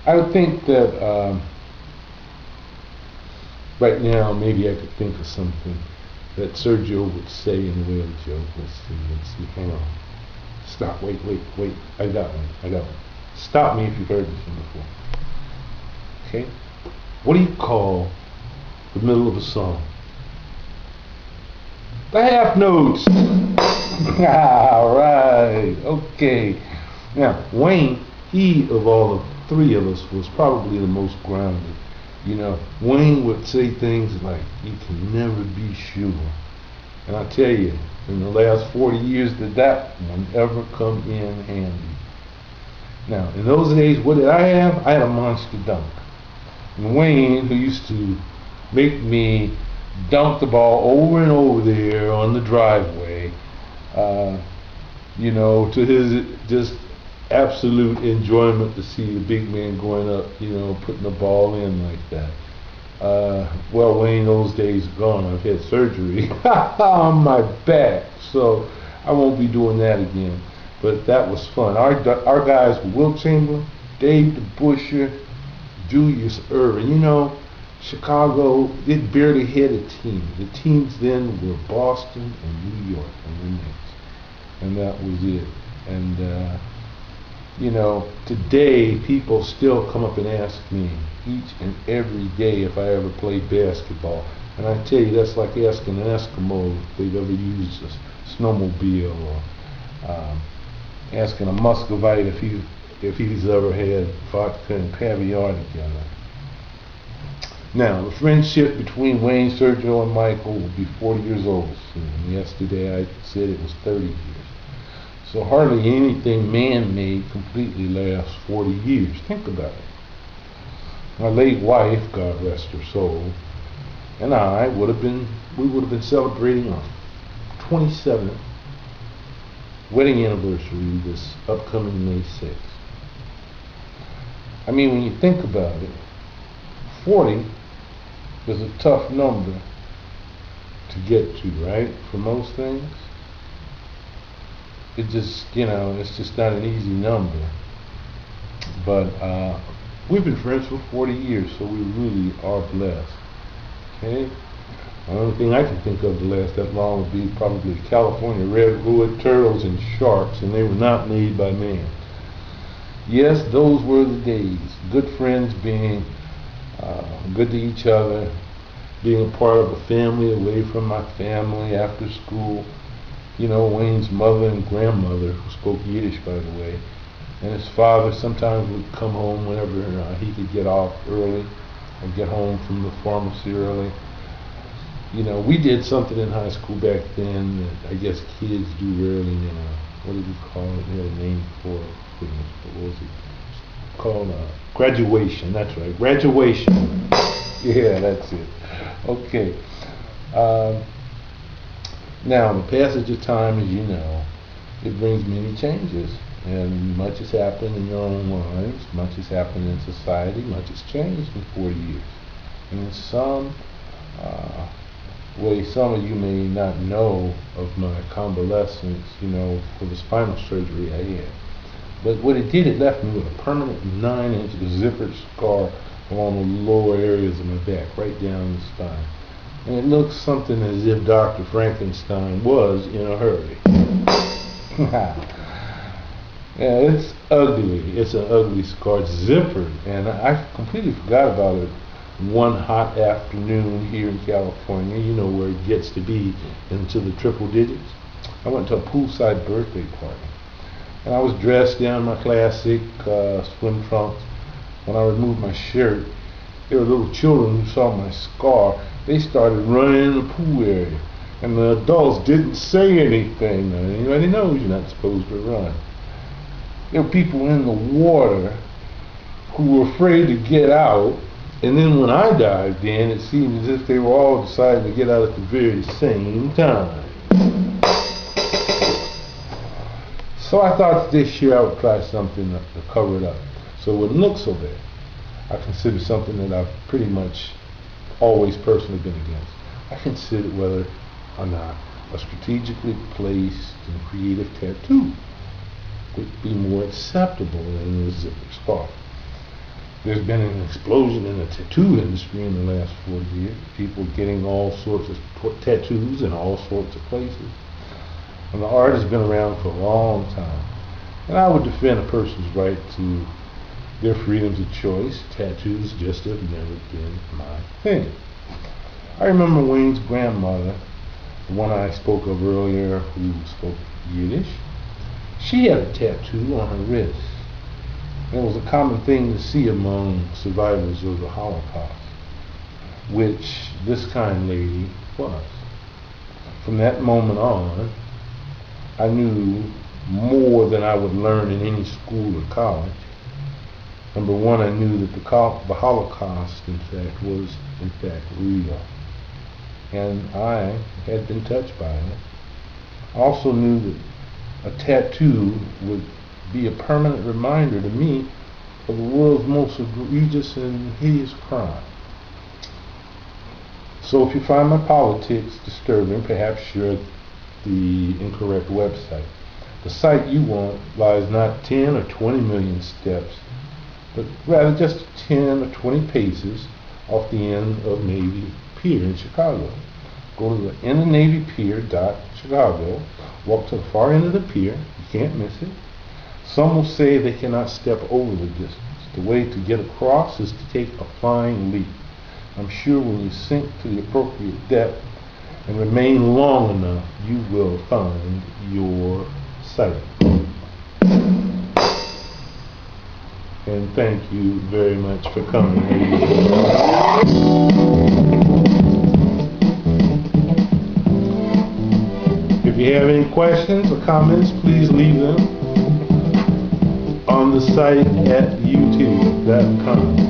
I would think that right now maybe I could think of something that Sergio would say in the way of a joke. Let's see, hang on. Stop, wait. I got one. Stop me if you've heard this one before. Okay? What do you call the middle of a song? The half notes. All right. Okay. Now, Wayne, he of all the three of us was probably the most grounded. You know, Wayne would say things like, "You can never be sure." And I tell you, in the last 40 years, did that one ever come in handy? Now, in those days, what did I have? I had a monster dunk. And Wayne, who used to make me dunk the ball over and over there on the driveway, you know, to his just absolute enjoyment to see the big man going up, you know, putting the ball in like that. Well, Wayne, those days are gone. I've had surgery on my back, so I won't be doing that again. But that was fun. Our guys were Wilt Chamberlain, Dave DeBuscher, Julius Irvin. You know, Chicago, it barely had a team. The teams then were Boston and New York and the Knicks. And that was it. And, you know, today people still come up and ask me each and every day if I ever played basketball. And I tell you, that's like asking an Eskimo if they've ever used a snowmobile, or asking a Muscovite if he's ever had vodka and caviar together. Now, the friendship between Wayne, Sergio, and Michael will be 40 years old soon. Yesterday I said it was 30 years. So hardly anything man-made completely lasts 40 years. Think about it. My late wife, God rest her soul, and I we would have been celebrating our 27th wedding anniversary this upcoming May 6th. I mean, when you think about it, 40 is a tough number to get to, right? For most things. It just, you know, it's just not an easy number. But we've been friends for 40 years, so we really are blessed. Okay? The only thing I can think of to last that long would be probably California redwood turtles and sharks, and they were not made by man. Yes, those were the days. Good friends, being good to each other, being a part of a family away from my family after school. You know, Wayne's mother and grandmother, who spoke Yiddish, by the way, and his father sometimes would come home whenever he could get off early or get home from the pharmacy early. You know, we did something in high school back then that I guess kids do rarely now. What did we call it? We had a name for it. Goodness, what was it called? Graduation. That's right, graduation. Yeah, that's it. Okay. Now, the passage of time, as you know, it brings many changes, and much has happened in your own lives, much has happened in society, much has changed in 40 years. And in some way, some of you may not know of my convalescence, you know, for the spinal surgery I had. But what it did, it left me with a permanent 9-inch zippered scar along the lower areas of my back, right down the spine. And it looks something as if Dr. Frankenstein was in a hurry. Yeah, it's ugly. It's an ugly scar. It's zippered. And I completely forgot about it one hot afternoon here in California, you know, where it gets to be into the triple digits. I went to a poolside birthday party. And I was dressed down in my classic swim trunks. When I removed my shirt, there were little children who saw my scar. They started running in the pool area, and the adults didn't say anything. Anybody knows you're not supposed to run. There were people in the water who were afraid to get out, and then when I dived in, it seemed as if they were all deciding to get out at the very same time. So I thought this year I would try something to cover it up, so it wouldn't look so bad. I consider something that I've pretty much always personally been against. I consider whether or not a strategically placed and creative tattoo would be more acceptable than a zipper scarf. There's been an explosion in the tattoo industry in the last 4 years. People getting all sorts of tattoos in all sorts of places. And the art has been around for a long time. And I would defend a person's right to their freedoms of choice. Tattoos just have never been my thing. I remember Wayne's grandmother, the one I spoke of earlier, who spoke Yiddish. She had a tattoo on her wrist. It was a common thing to see among survivors of the Holocaust, which this kind lady was. From that moment on, I knew more than I would learn in any school or college. Number one, I knew that the Holocaust, in fact, was in fact real. And I had been touched by it. I also knew that a tattoo would be a permanent reminder to me of the world's most egregious and hideous crime. So if you find my politics disturbing, perhaps you're at the incorrect website. The site you want lies not 10 or 20 million steps, but rather just 10 or 20 paces off the end of Navy Pier in Chicago. Go to the end of Navy Pier.Chicago, walk to the far end of the pier, you can't miss it. Some will say they cannot step over the distance. The way to get across is to take a flying leap. I'm sure when you sink to the appropriate depth and remain long enough, you will find your site. And thank you very much for coming. If you have any questions or comments, please leave them on the site at youtube.com.